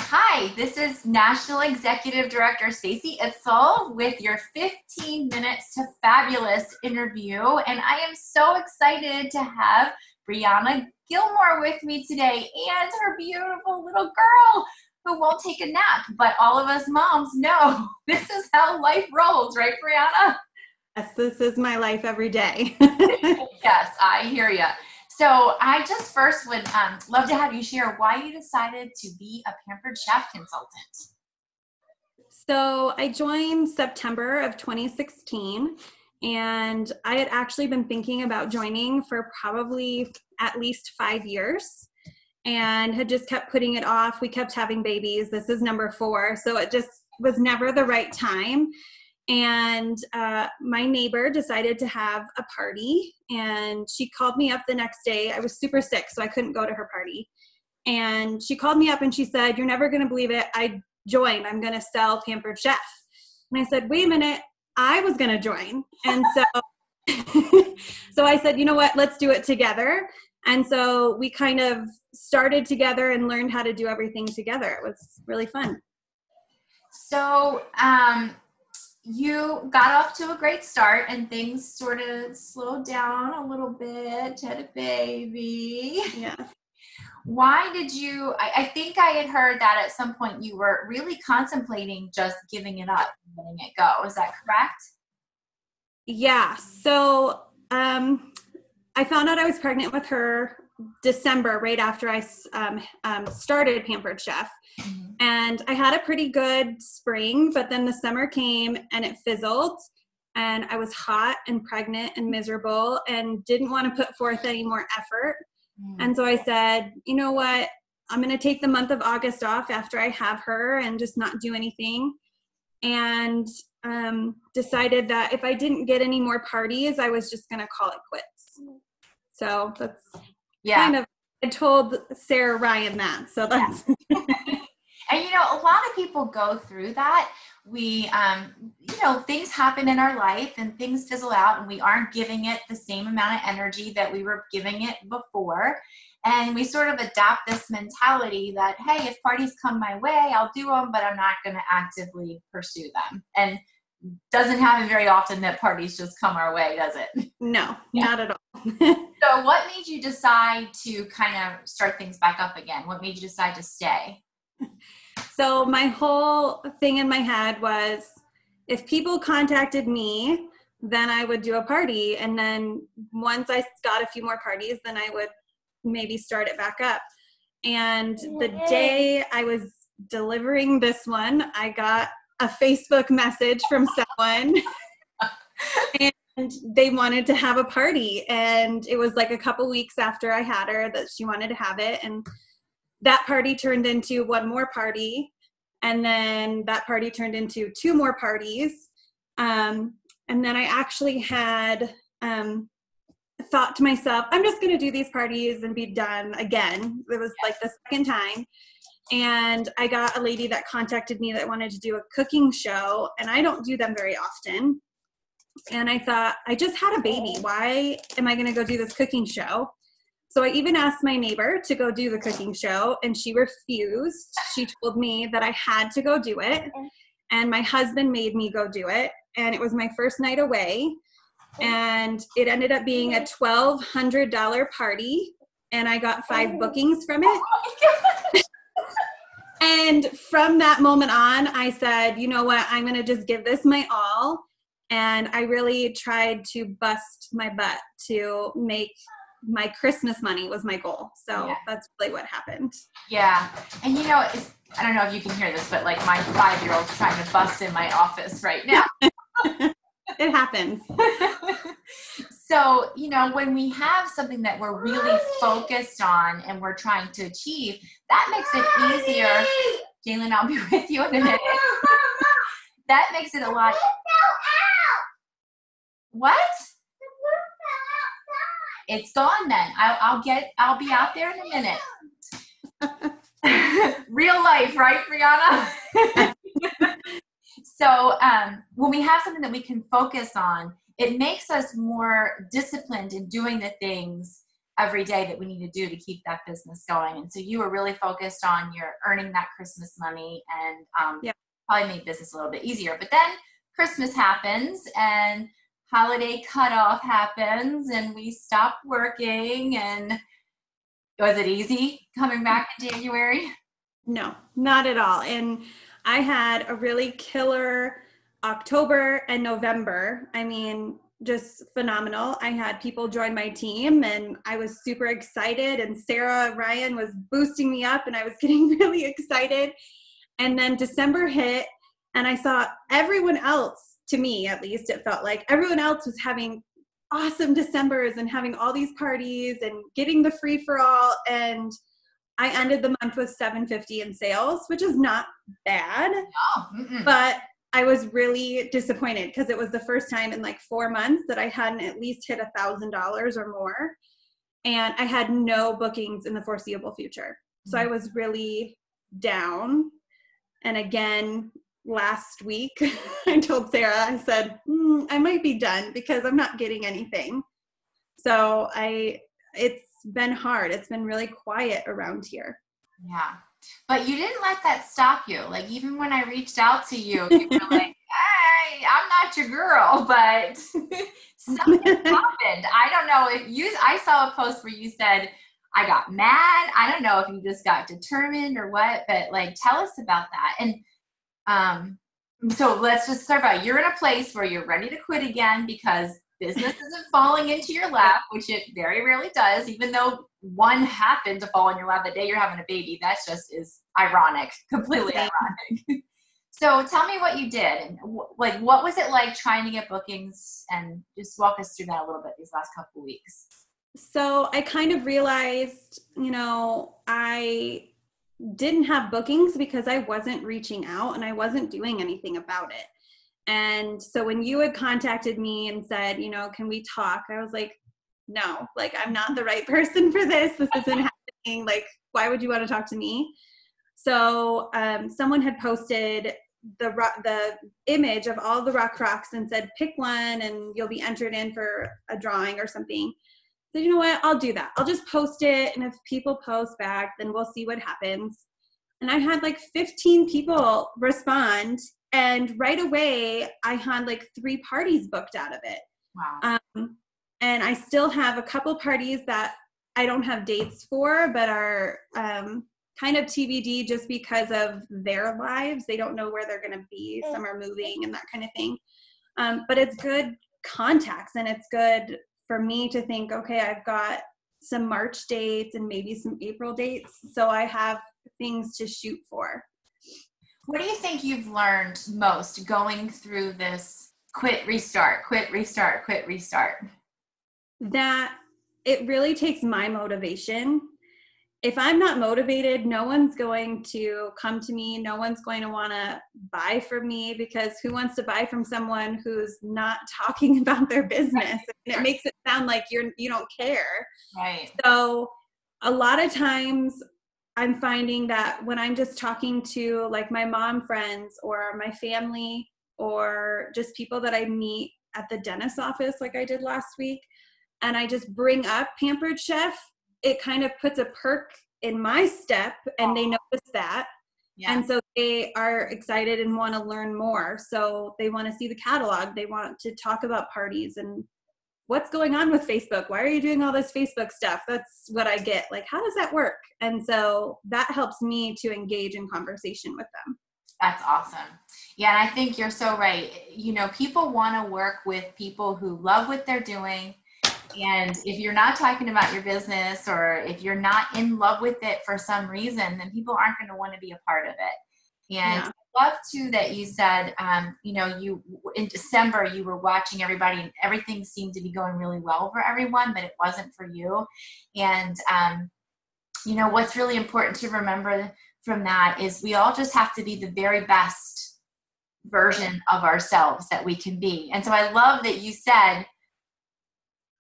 Hi, this is National Executive Director Stacey Itzel with your 15 Minutes to Fabulous interview. And I am so excited to have Brianna Gillmore with me today and her beautiful little girl who won't take a nap. But all of us moms know this is how life rolls, right, Brianna? Yes, this is my life every day. Yes, I hear you. So I just first would love to have you share why you decided to be a Pampered Chef consultant. So I joined September of 2016, and I had actually been thinking about joining for probably at least 5 years and had just kept putting it off. We kept having babies. This is number 4. So it just was never the right time. And my neighbor decided to have a party, and she called me up the next day. I was super sick, so I couldn't go to her party. And she called me up and she said, "You're never going to believe it. I joined. I'm going to sell Pampered Chef." And I said, "Wait a minute. I was going to join." And so I said, "You know what? Let's do it together." And so we kind of started together and learned how to do everything together. It was really fun. So, you got off to a great start and things sort of slowed down a little bit, had a baby. Yeah. Why did you, I think I had heard that at some point you were really contemplating just giving it up and letting it go. Is that correct? Yeah. So I found out I was pregnant with her December, right after I started Pampered Chef. Mm-hmm. And I had a pretty good spring, but then the summer came and it fizzled, and I was hot and pregnant and miserable and didn't want to put forth any more effort. Mm-hmm. And so I said, you know what, I'm going to take the month of August off after I have her and just not do anything. And decided that if I didn't get any more parties, I was just going to call it quits. So that's kind of, I told Sarah Ryan that. So that's... And, a lot of people go through that. We, things happen in our life and things fizzle out and we aren't giving it the same amount of energy that we were giving it before. And we sort of adopt this mentality that, hey, if parties come my way, I'll do them, but I'm not going to actively pursue them. And doesn't happen very often that parties just come our way, does it? No, not at all. So what made you decide to kind of start things back up again? What made you decide to stay? So my whole thing in my head was, if people contacted me, then I would do a party. And then once I got a few more parties, then I would maybe start it back up. And the day I was delivering this one, I got a Facebook message from someone and they wanted to have a party. And it was like a couple weeks after I had her that she wanted to have it. And that party turned into one more party. And then that party turned into 2 more parties. And then I actually had thought to myself, I'm just going to do these parties and be done again. It was like the second time. And I got a lady that contacted me that wanted to do a cooking show. And I don't do them very often. And I thought, I just had a baby. Why am I going to go do this cooking show? So I even asked my neighbor to go do the cooking show, and she refused. She told me that I had to go do it, and my husband made me go do it, and it was my first night away, and it ended up being a $1,200 party, and I got 5 bookings from it. And from that moment on, I said, you know what, I'm going to just give this my all, and I really tried to bust my butt to make my Christmas money was my goal. So that's really what happened. Yeah. And I don't know if you can hear this, but like my 5-year-old's trying to bust in my office right now. It happens. So, when we have something that we're really focused on and we're trying to achieve, that makes it easier. Jalen, I'll be with you in a minute. That makes it a lot. What? It's gone then. I'll be out there in a minute. Real life, right, Brianna? So when we have something that we can focus on, it makes us more disciplined in doing the things every day that we need to do to keep that business going. And so you were really focused on your earning that Christmas money and probably made business a little bit easier. But then Christmas happens and holiday cutoff happens and we stop working. And was it easy coming back in January? No, not at all. And I had a really killer October and November. I mean, just phenomenal. I had people join my team and I was super excited, and Sarah Ryan was boosting me up and I was getting really excited. And then December hit and I saw everyone else, to me at least, it felt like everyone else was having awesome Decembers and having all these parties and getting the free for all. And I ended the month with $750 in sales, which is not bad, but I was really disappointed because it was the first time in like 4 months that I hadn't at least hit $1,000 or more. And I had no bookings in the foreseeable future. So I was really down. And again, last week, I told Sarah, I said, I might be done because I'm not getting anything. So it's been hard. It's been really quiet around here. Yeah. But you didn't let that stop you. Like, even when I reached out to you, you were like, hey, I'm not your girl, but something happened. I don't know I saw a post where you said, I got mad. I don't know if you just got determined or what, but like, tell us about that. And so let's just start by, you're in a place where you're ready to quit again because business isn't falling into your lap, which it very rarely does, even though one happened to fall in your lap the day you're having a baby. That just is ironic, completely ironic. So tell me what you did. And like, what was it like trying to get bookings, and just walk us through that a little bit these last couple of weeks. So I kind of realized, I didn't have bookings because I wasn't reaching out and I wasn't doing anything about it. And so when you had contacted me and said, can we talk? I was like, no, like, I'm not the right person for this. This isn't happening. Like, why would you want to talk to me? So someone had posted the image of all the rock rocks and said, pick one and you'll be entered in for a drawing or something. So you know what? I'll do that. I'll just post it. And if people post back, then we'll see what happens. And I had like 15 people respond. And right away, I had like 3 parties booked out of it. Wow. And I still have a couple parties that I don't have dates for, but are kind of TBD just because of their lives. They don't know where they're going to be. Some are moving and that kind of thing. But it's good contacts, and it's good for me to think, okay, I've got some March dates and maybe some April dates. So I have things to shoot for. What do you think you've learned most going through this quit, restart, quit, restart, quit, restart? That it really takes my motivation. If I'm not motivated, no one's going to come to me. No one's going to want to buy from me, because who wants to buy from someone who's not talking about their business? And it makes it sound like you don't care. Right. So a lot of times I'm finding that when I'm just talking to like my mom friends or my family or just people that I meet at the dentist's office, like I did last week, and I just bring up Pampered Chef, it kind of puts a perk in my step, and they notice that. Yeah. And so they are excited and want to learn more. So they want to see the catalog. They want to talk about parties and what's going on with Facebook. Why are you doing all this Facebook stuff? That's what I get. Like, how does that work? And so that helps me to engage in conversation with them. That's awesome. Yeah, and I think you're so right. People want to work with people who love what they're doing. And if you're not talking about your business, or if you're not in love with it for some reason, then people aren't going to want to be a part of it. And yeah. I love too that you said, you in December, you were watching everybody and everything seemed to be going really well for everyone, but it wasn't for you. And, what's really important to remember from that is we all just have to be the very best version of ourselves that we can be. And so I love that you said,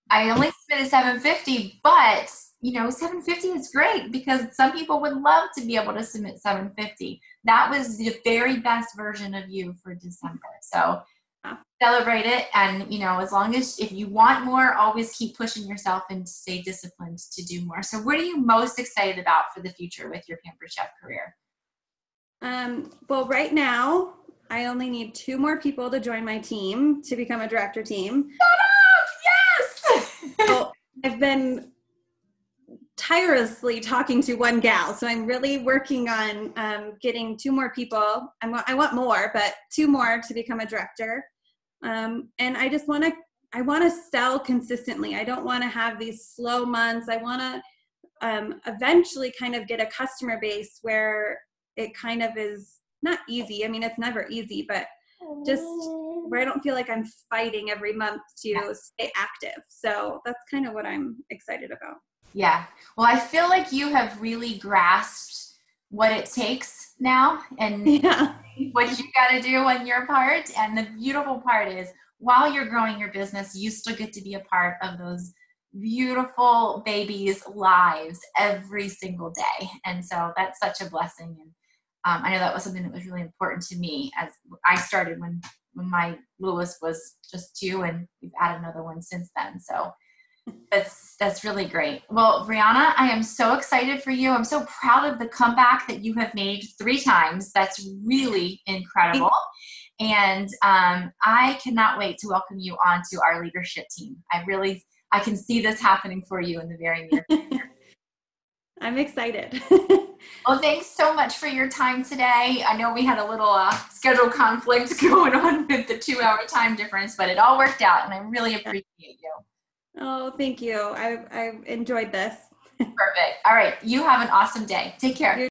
I only submitted 750, but $750 is great because some people would love to be able to submit $750. That was the very best version of you for December. So celebrate it. And, you know, as long as if you want more, always keep pushing yourself and stay disciplined to do more. So what are you most excited about for the future with your Pampered Chef career? Well, right now, I only need 2 more people to join my team to become a director team. Shut up! Yes! So I've been tirelessly talking to one gal, so I'm really working on getting 2 more people. I want more, but 2 more to become a director. And I just want to sell consistently. I don't want to have these slow months. I want to eventually kind of get a customer base where it kind of is not easy. I mean, it's never easy, but just where I don't feel like I'm fighting every month to stay active. So that's kind of what I'm excited about. Yeah. Well, I feel like you have really grasped what it takes now and what you got to do on your part. And the beautiful part is while you're growing your business, you still get to be a part of those beautiful babies' lives every single day. And so that's such a blessing. And I know that was something that was really important to me as I started when my littlest was just 2, and we've added another one since then. So that's really great. Well, Brianna, I am so excited for you. I'm so proud of the comeback that you have made 3 times. That's really incredible. And I cannot wait to welcome you onto our leadership team. I can see this happening for you in the very near future. I'm excited. Well, thanks so much for your time today. I know we had a little schedule conflict going on with the 2-hour time difference, but it all worked out, and I really appreciate you. Oh, thank you. I've enjoyed this. Perfect. All right. You have an awesome day. Take care.